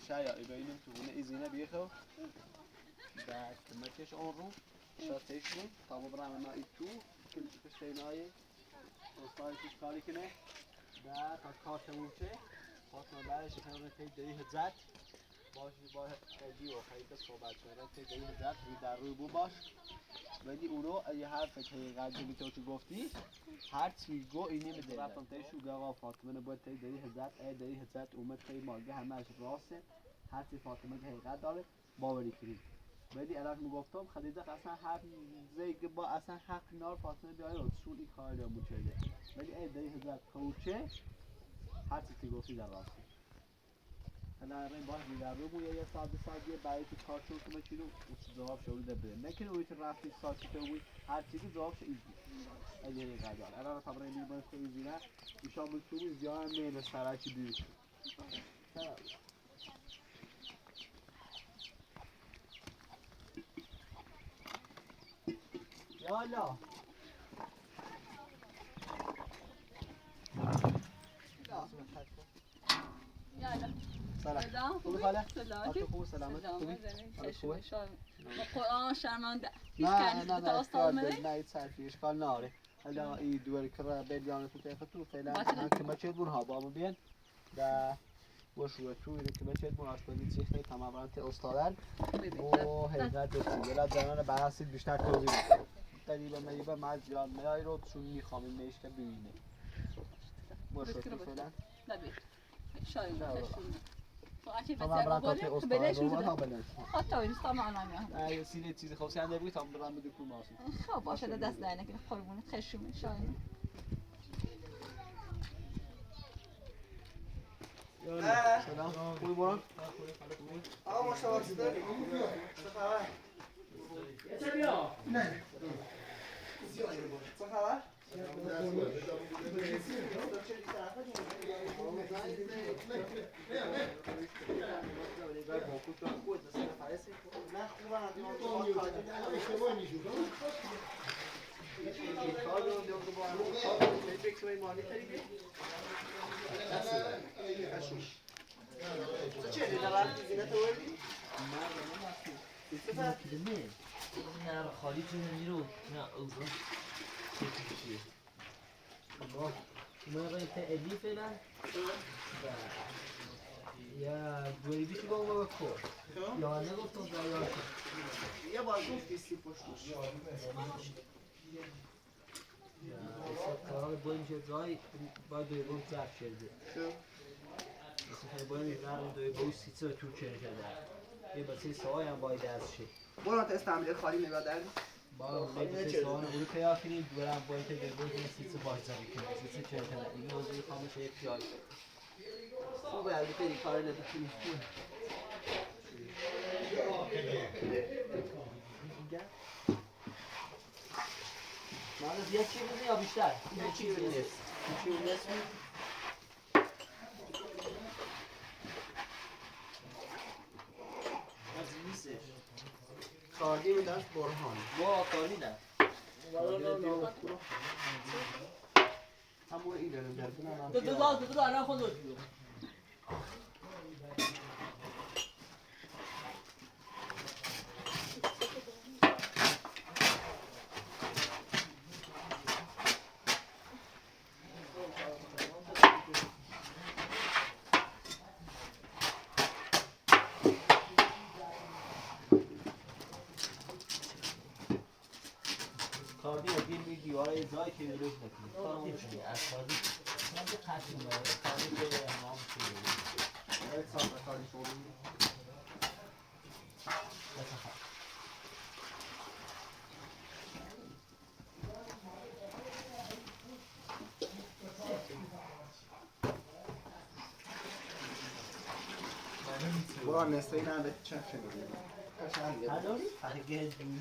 شايع يبينهم تقولنا إزينا بيخو بعد ما تيش أمره شاتيشنو طابو برامنا إتو كل تشتيناي وصاي تشكالي كنه بعد كارت موچه فاطمه بعدش خیلی تیدی هزت باشی با خیلی و خیلی صحبت شده تیدی هزت روی در روی بو باش ولی اونو یه حرف قدیمی که تو گفتی هر چی گو اینی میده رفتم تیشو گاوا فاطمه نبود تیدی هزت دی هزت اومد خیلی ماگه همش راسته هر چی فاطمه که حقیقت داره باوری کنید ولی الان میگفتم خدیجه اصلا حرف زیگ با اصلا حق نار فاطمه بیاره شون این کار رو موچه ولی دی هزت کوچه هر چی گفتی در راسته حالا این باز می‌دار رو یه ساده برای تو کار شروع کنم چی رو جواب شروع بده نکنه اوی تو رفتی ساعتی تو اوی هر چیزی جوابش ایزی اگه قدر الان خبر می‌بینم که ایزی نه ایشان بود تو زیاد میل سرکی دید یالا سلام خوبی خاله؟ سلامت خوبی؟ قرآن شرمنده نه ایت سرفی اشکال ناره حالا این دوری که را بیان تو تیختو فعلا که ما چه بون ها بابا بیان و وشو تو اینو که ما چه بون آشپزی چیخته تمامات استادان و حقیقت دوستی یلا جنان بحثی بیشتر توضیح تقریبا میبا ما زیاد میای رو چون میخوام میش که ببینه وشو تو فعلا نبی شاید تمام برات استاد رو ما بلنش حتی این سامان نمیام سینه چیزی خواستی انده بود تام برام بده کول ماست خب باشه دست در نکنه قربونت خشم شاید سلام خوبی برام آقا ما شما چطوری؟ چه خبر؟ چه بیا؟ نه چه خبر؟ نه خالی چون رو نه اوزان چیه ما باید تعلیف فعلا یا دوری بیشی با اون بکر یا نگفتم زیاد یه بار گفتی سی پشتش کارال باید میشه زای باید دوی بود ضرف شده مثل باید میگرم دوی بود سیچه تو چنه شده یه بسیار سوای هم باید دست شد برو تا استعمالی خالی نگاه داری؟ با میشه سوال اون که یافتی دورم باید دوی بود سیچه باید زمین کنه سیچه چنه شده این موضوع خاموشه یک جای خوبه از خیلی کار نبکنی مالوز یک چی بودی یا بیشتر؟ یک چی بودی نیست چی بودی نیست؟ از نیستش کاردی و دست برهان با کاری نه همون این دارم در کنم دو الان خود رو جلو کاردی و گیر می دیواره زای که روش نکنی کاردی چونی از کاردی کاردی قسیم داره کاردی که امام چونی یک سال کاری شدیم برو نصفه نده چه شنیدیم هداری؟ اگه جونی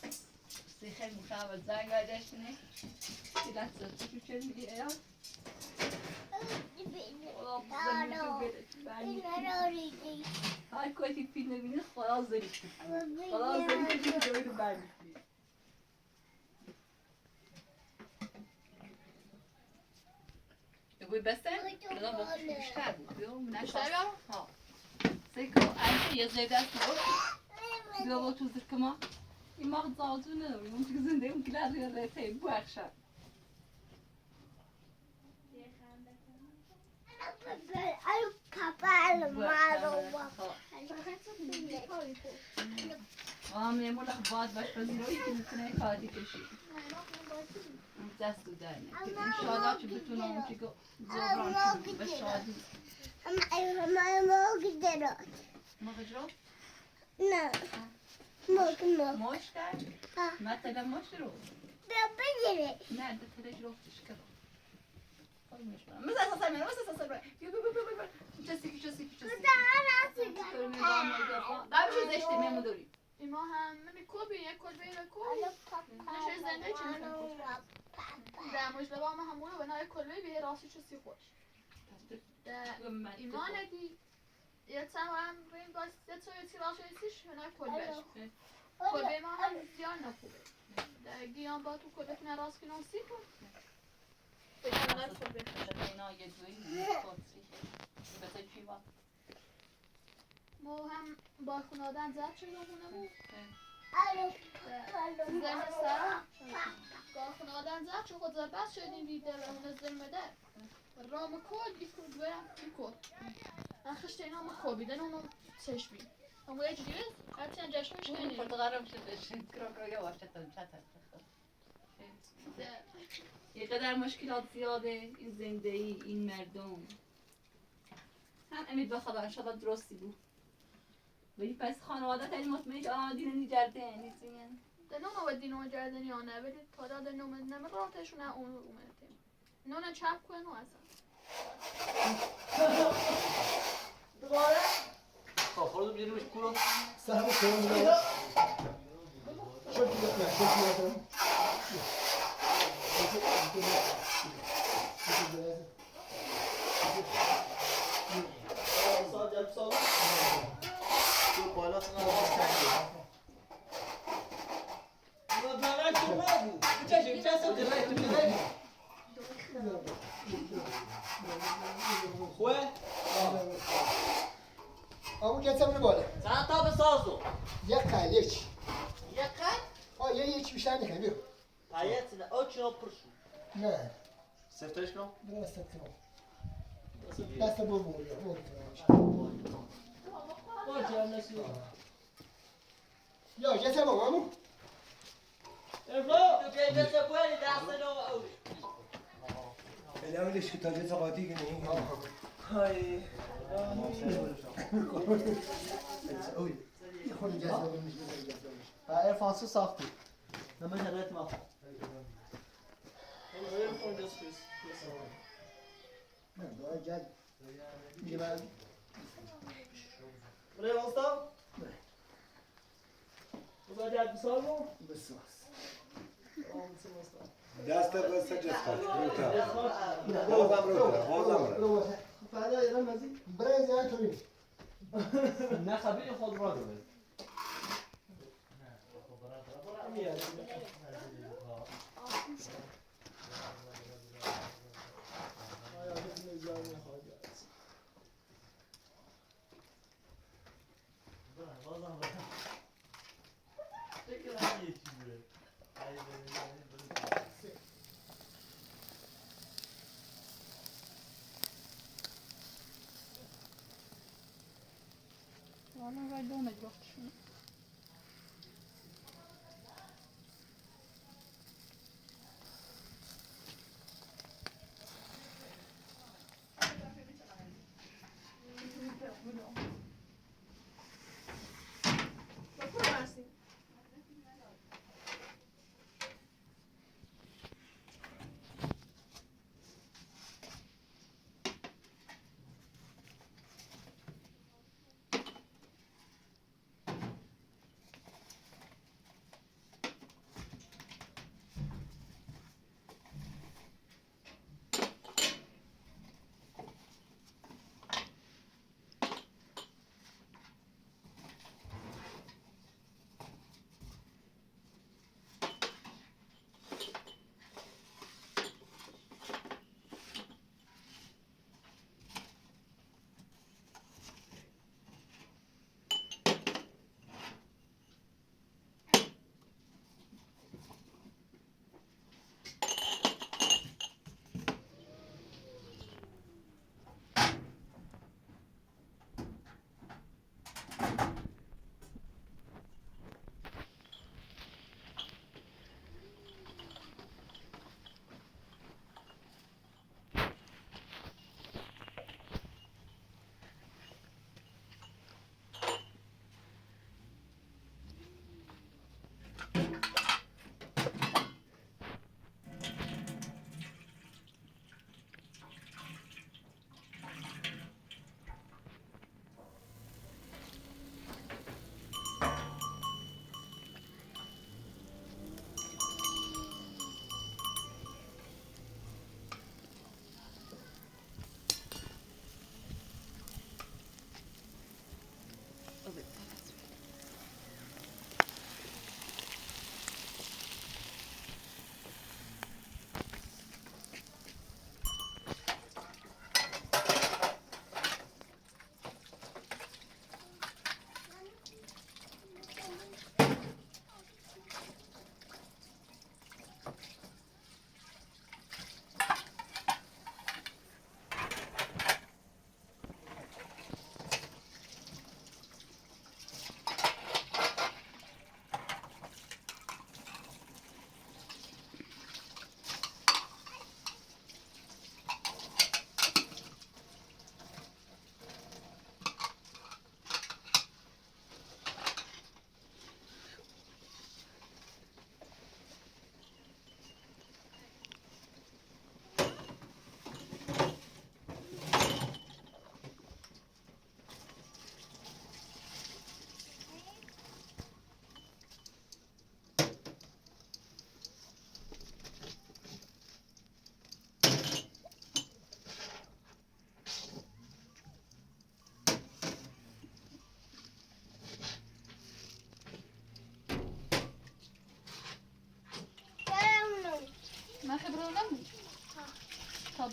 خیلی مشابه زنگ گذاشتنه یه لحظه تو چه میگی ایا هر کوی فیلم ببینی خلاص داری خلاص داری که جوی رو برمی‌داری بوی بستن کلا با خوش بیشتر بود بیشتر بیارم؟ ها سیکو انت یه زیده است بیا با تو زرکما این مغز زادونه اون که زنده اون که لازم رته بو اخشار نمون باد باش پذیرایی که میتونه کاری کشی دست و درنه این شادا چه بتونه اون که زبران چون به شادی مغجرات؟ نه ماش کرد؟ مثلا ماش رو نه ده تلج رفتش کرد مثل اساسا میرم مثل اساسا میرم بیا چسی قبلش زشته میمون داری ما هم میکوبی یک کلبه نشه زنده چی میکنم در مجلبه هم همونه و نه یک کلبه به راستی چسی خوش ایمان دی یه هم بین باید سویتی راشه ایسیش و نه کلبهش کلبه ما هم زیاد نکوبه در گیان با تو کلبه کنه راست کنه سی کن بگم نه کلبه اینا یه دوی بسه چی با ما هم با خونادن زد شده خونه بود زن سر با خونادن زد شده خود زربست شدیم دیده رمون زلمه در رام کل بیفرد برم بیکل نخشته اینا ما کوبیدن اونو چشمی اما یه جدیده هرچی هم جشنش کنیم پرتغالم شده کرا یواش یه قدر مشکلات زیاده این زندگی این مردم هم امید بخدا انشالله درستی بود ولی پس خانواده تایی مطمئنی که آن دین نیجرده نیستین دنو و دینو جردنی یا نه ولی تا داد نمه راتشون اون اومده نونه چپ کنه اصلا دوباره خب خودم بیاریمش کورو صاحب کورو میاد شو بیاد اون گذر من بالا. چند تا بسازو؟ یک کال یک. یک کال؟ آه یک بیشتر نکنی بیو. پایت نه اوچو پرشو. نه. سفتش کن؟ درست کنم. دست بول بول. یا گذر ما مامو. ارفا. تو که گذر بولی دست نو اوش. الاولش که تاجت قاطی کنی. های. اوی. خود جذاب میشه جذاب. ارفانسو ساختی. نمه هرات ما. نه داره جد. میگم. برای واسطه؟ بذار جد بسازم. بساز. دست بس جسد روتا روتا بعد ایران مزی برای زیاد توی نه خبیر خود را داره والا باید دومت باختشون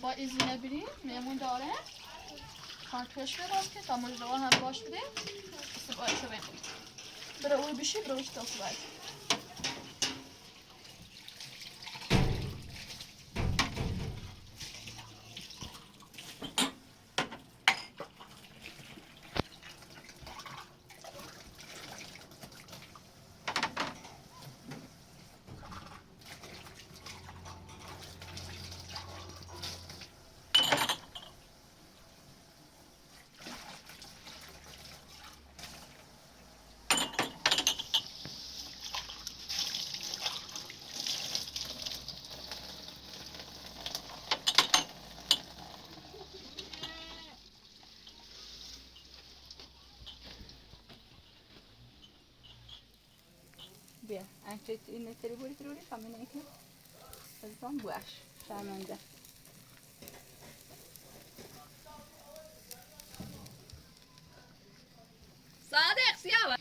با ایزینه بریم میمون داره کارتش براز که تا مجدوار هم باش بده سبایی سبایی برای اوی بشی برای اوش تا سبایی بیا انچه اینه تری بوری کامل نیکی ازم بوش شرمنده صادق سیاه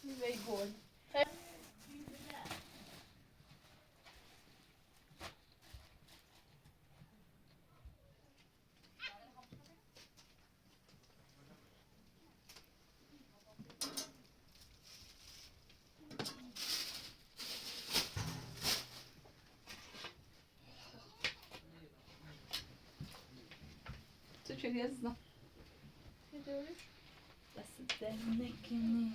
وی گل چه عزیزم دست در نکنی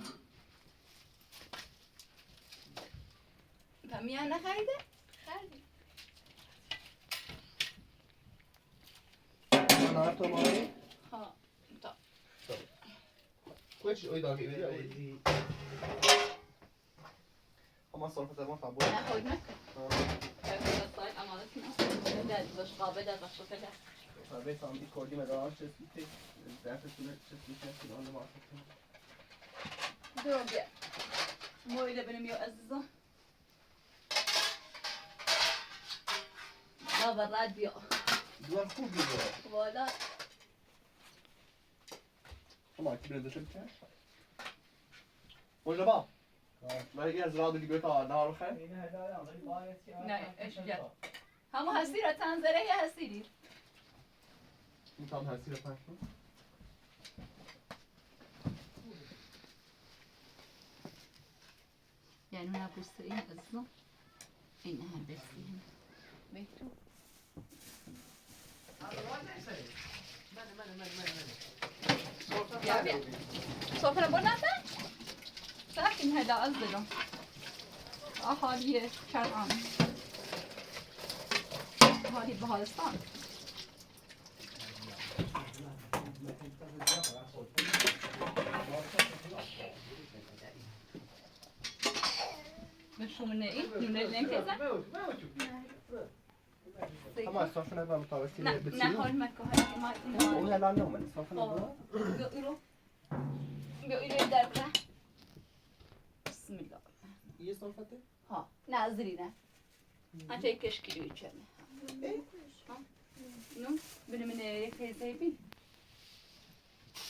فهمیه نخریده؟ خریدی من تو مایی؟ ها تا کوچ اوی داگی بری اما صرف زمان فهم بود نه خود نکن باید امانتی نست داد باش قابل داد باش فکر فربه فهم ای کردی مدار چسبیتی درفتونه چسبیتی هستی آن ما برو بیا مویده بینم یا عزیزم لا برد بیا دوار خوب بیدار والا اما کی برنده شد کرد؟ مجربا من یکی از رادو لیگوی تا نهار بخیر؟ نه ايش جد همو هستی را تنظره یا هستی دیر این تام هستی رو پنج کن يعني هنا بوسترين أصلا إنها بسين بيتو صوفنا بناتا ساكن هذا أصدقائي أهالي شرعان أهالي بهالستان شو من ايه؟ من اللين كذا؟ اما اصافه نبا متوسطی نه حال مکه های ما اون الان نومد اصافه نبا بیا ایرو در بره بسم الله یه صافته؟ ها نظری نه انچه کشکیلوی چرمه نو بینه من یک تیزه بین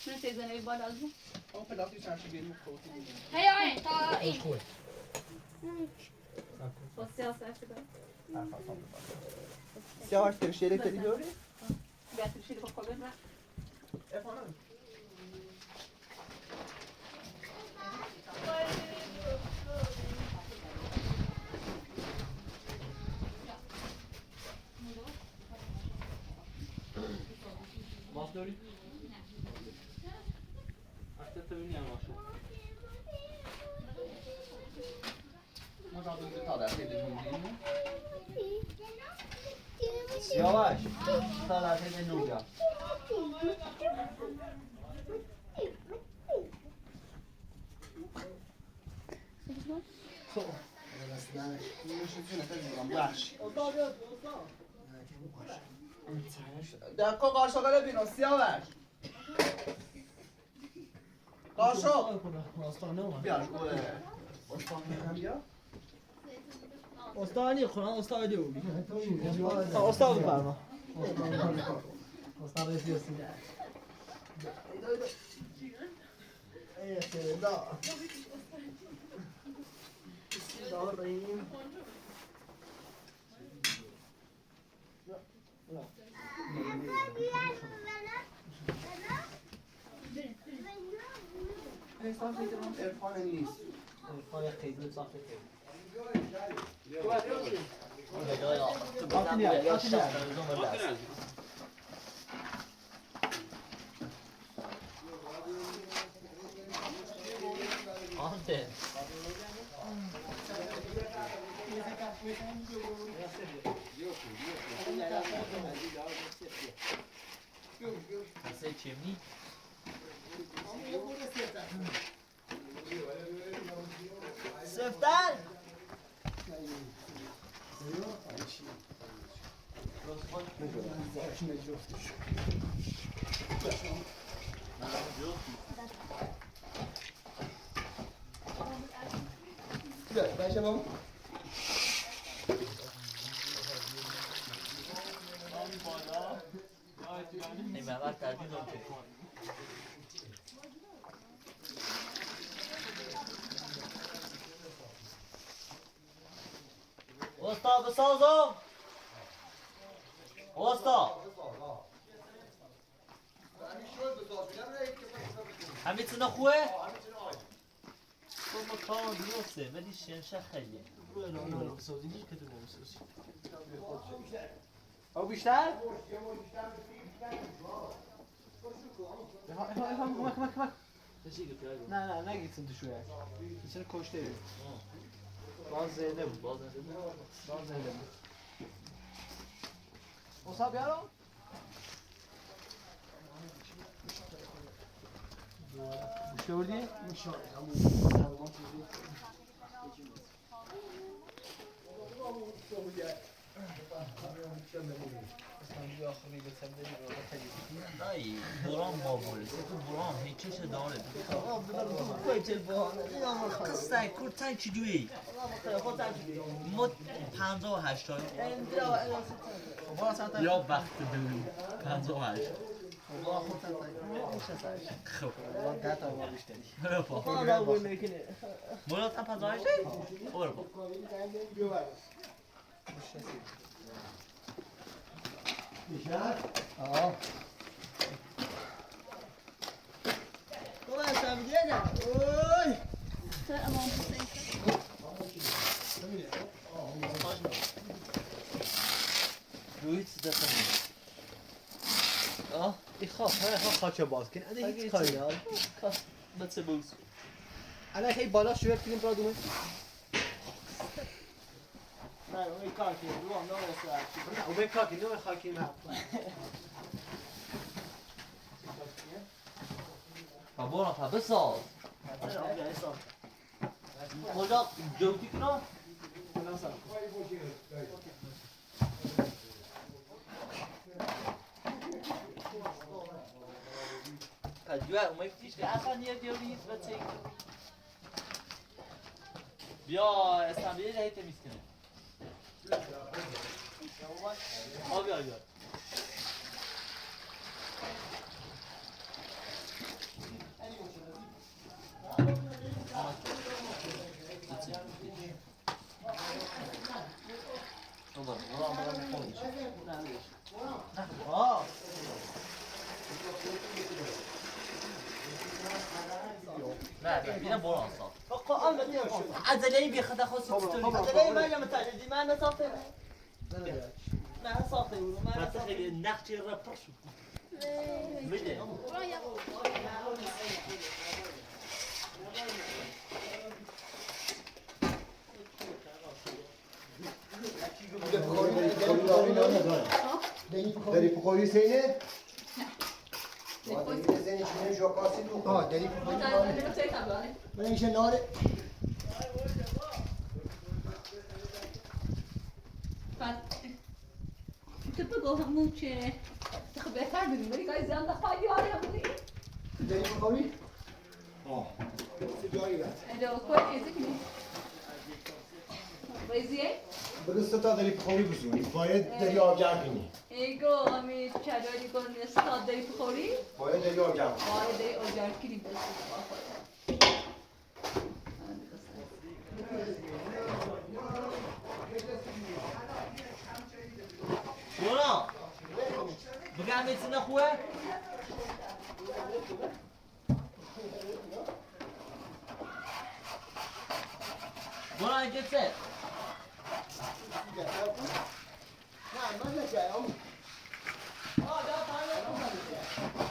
من تیزه نوی بالا از بو اما پلاتی چنشی بین مخوطی هی آین تا این با سیاسه هستی باید سیاه هست ترشی الکتری داری؟ بیاتر شیری با خوبه را افانه ماست داری؟ نه اصلا تو بینی هم باشه ما رادو لیگوی تا در خیلی جمعیم یواش تا در خیلی نوگا دکو قاشقه بینو سیاوش قاشق بیار بیا استانی خونه استاد دیوی استاد بفرما استاد سیاسی ايه سيدا داریم عرفان نیست پای خیلی ساخته خیلی آنته هسته چیمنی؟ سفتر باشه مام نیمه تردید رو چه استاد بسازم استاد همه چیزا خوبه؟ خب کار درسته ولی شنشه خیلی او بیشتر؟ کمک نه نگیتون تو شویه چرا کشته بید باز زنده بود باز زنده بود اصلا بیارم گوشته بردی؟ دایی برام بابوله تو برام هیچش داره قصه کرتن چی دوی؟ ما 58 یا وقت داریم 58 خب برو پا برو تا 58 برو پا تو هستم دیدم اوی روی چیز دستم آه ای خواه خاک باز کن اده هیچ کاری دار کاس بچه بوز الان هی بالا شویه بگیم برا دومه نه اون کار که رو هم نمیشه او به کاکی نوع خاکی نه و برو تا بساز کجا جوتی کنم کجا اومد پیش که اصلا یه دیوریز بچه بیا استنبیلی رهی تمیز کنه بیا نه اینم برو اصلا قام عدله این بیخدا خواستی چطوری عدله من متعددی من نساخته نه ساخته بود من مثلا خیلی نقشی را پرش بده داری پخوری سینه؟ زنی چونه جوکاسی تو آه داری پخوری ناره من اینشه ناره تو بگو همون چه خب بهتر بودیم ولی که زیان دخواهی آره بودیم داری پخوری؟ سی جایی بست ادو کوی ایزی کنی بایزیه؟ بدست تا داری بخوری بزنی باید داری آگاه کنی ایگو امی چادری کنی استاد داری بخوری؟ باید داری آگاه کنی باید داری اجار کنی بسید شونا بگم یه چیز خوبه؟ برو اینجا چه؟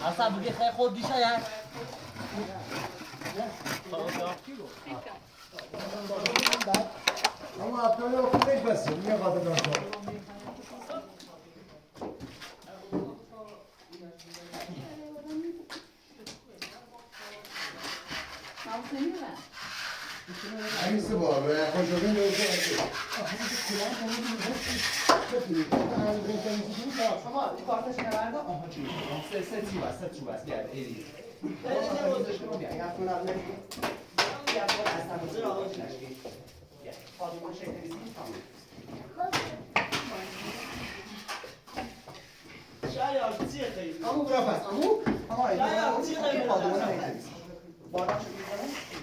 اصلا بگی خیلی خود دیشه یا؟ اما اپتالی رو خودش بسیم یه قادر داشتم همین سه بار خوش شدیم دوست شما کارتش نبرده آها چی؟ سه چی بس سه چی بس بیاد ایری. اگر تو نبودی یا تو اصلا بزرگ آواز نشی. خانم شکلی شاید چیه خیلی؟ امو برا پس امو آها شاید چیه خیلی؟ بالا شو می‌کنم.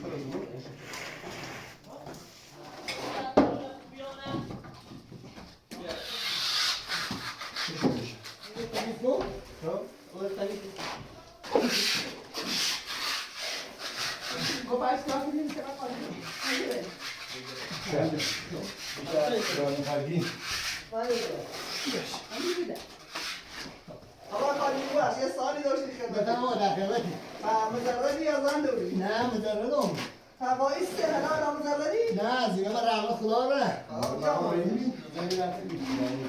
آقا خالی باش یه سالی داشتی خدمت ما در خدمتی مجردی یا زن دوری نه مجردم هوایی سه هلا مجردی نه زیرا من رحمت خدا را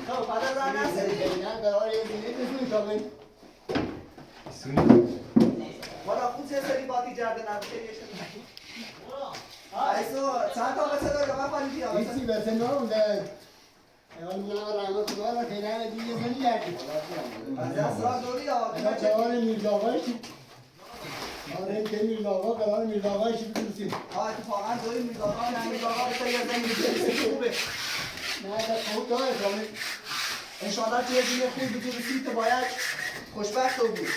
خب پدر را نسری نه قرار یه زیره بزنی کامل والا خود سه سری باتی جرده نبشه یه شد ایسو چند تا بسه داری آقا خالی بیا ایسی بسه نامونده اول منم رحمت خدا را خیلی دیگه زنی گردی از دست را دوری یا اما چهار میرزاقایش آره این که میرزاقا قرار میرزاقایش بکنیم اتفاقا دوری میزاقا نه میزاقا بسه یه زنی بسه خوبه نه ده خوب داره کامل انشاءالله توی دینه خوب بتو رسید تو باید خوشبخت تو بود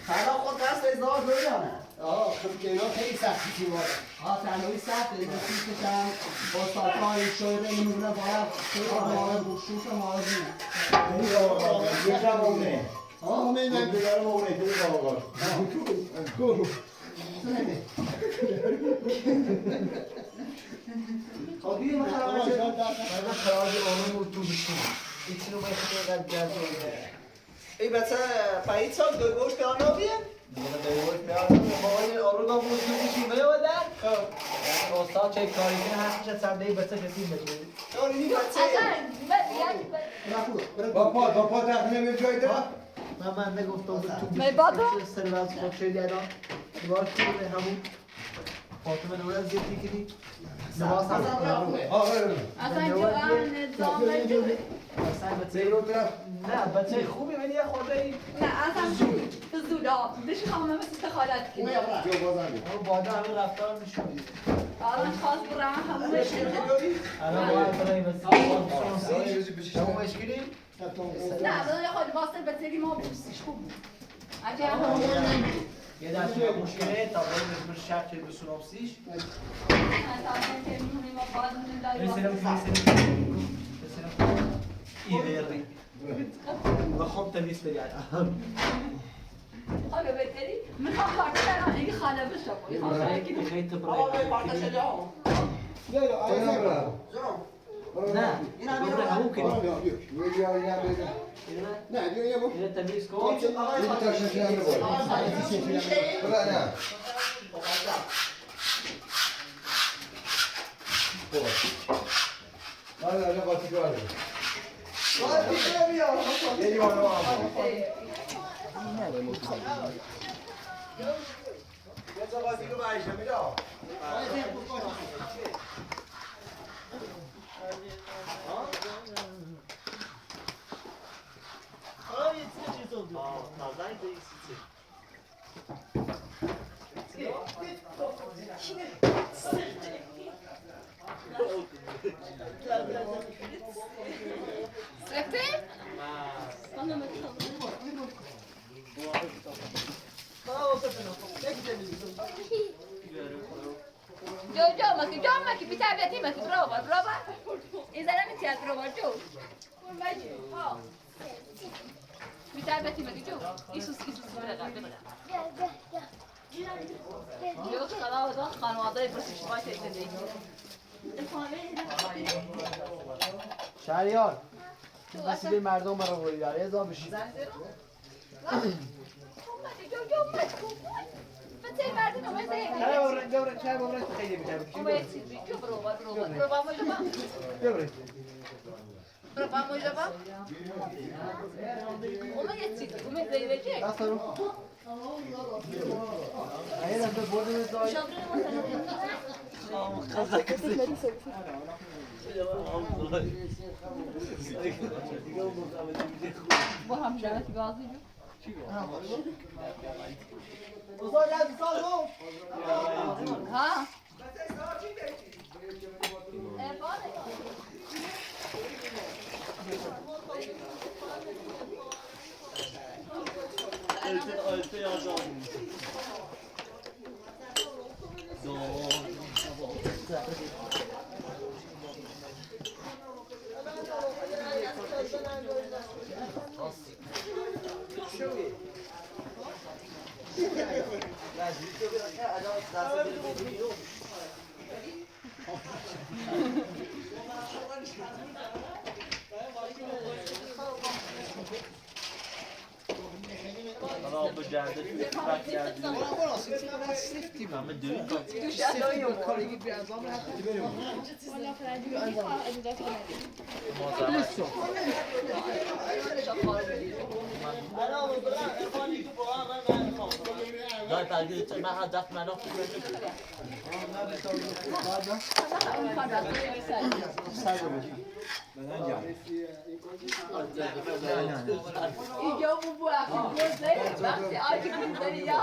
حالا خود قصد ازدواج رو یا نه؟ خب که اینا خیلی سختی که باره تنهایی سخته دیگه سیستشم با ساکای شوره نمیدونه باید خیلی آمار بخشوش و مازونه یه جوانه همه من بیدارم اونه که بیدارم آقا خب بیه مثلا من خراج آمون رو تو بشیم ایچی رو باید خیلی قد جزایی ای بچه پایید سال دوی گوشت آنها بیه؟ دیگه دویش بیارم بابای آروگا بود میشی میودن خب استاد چه کاری کنه هرچه سرده بچه کسی بده دارینی بچه با پا تخنه به جای تا من نگفتم به تو می بادو؟ سر وز خود شدی الان نگاه کنه همون فاطمه نوره از زیتی کنی نماز هم اصلا جو نظام نجوره نه بچه خوبی ولی یه خورده ای نه اصلا زودا بشی خواهم مثل استخالت کنی اما بادا همه رفتار میشونی الان خواست برم همون بشی الان باید برای مثل همون مشکلی نه بذار خود واسه بسیاری ما بوسیش خوب بود اگه یه دست یه مشکله تا باید مثل شرط به سنوبسیش ایوری و خب تمیز بگرد حالا بهتری میخوام کارت برم اگه خاله بشم میخوام خیلی تو آقا برای به پارتا شده ها نه ببره همون کنی نه بیا یه اینه تمیز کن باید پیشه بیا یه دیوانه با هم یه جا بازی رو برشم میدا آه یه چیز چیز oldu. Nazar değilsin. جو ماكي بتعبتي ماكي برافو إذا لم تيال برافو جو بتعبتي ماكي جو إيسوس بلغا جو خلاص خانواده برسش باشه زندگی شهریار وسیله مردم برای هویدار اعضا بشید فتي مردم ما زي چه بورد خیلی می‌کنه وما يصير جو برافو وما يصير وما زي وجهك دستارو این هم برد می‌ذاری با هم جمعت گازی جو ها الجو بو اخي زي بختي اجي من الدنيا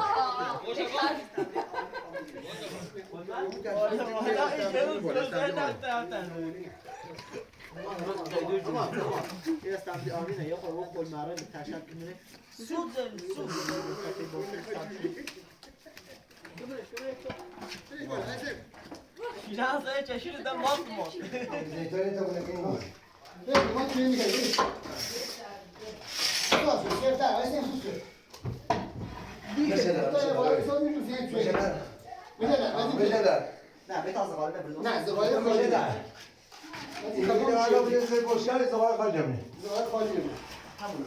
ما چی میگه؟ نه به تازه غالبه بردم نه زباله خالی نه زباله خالی نمی‌کنه. زباله خالی همونه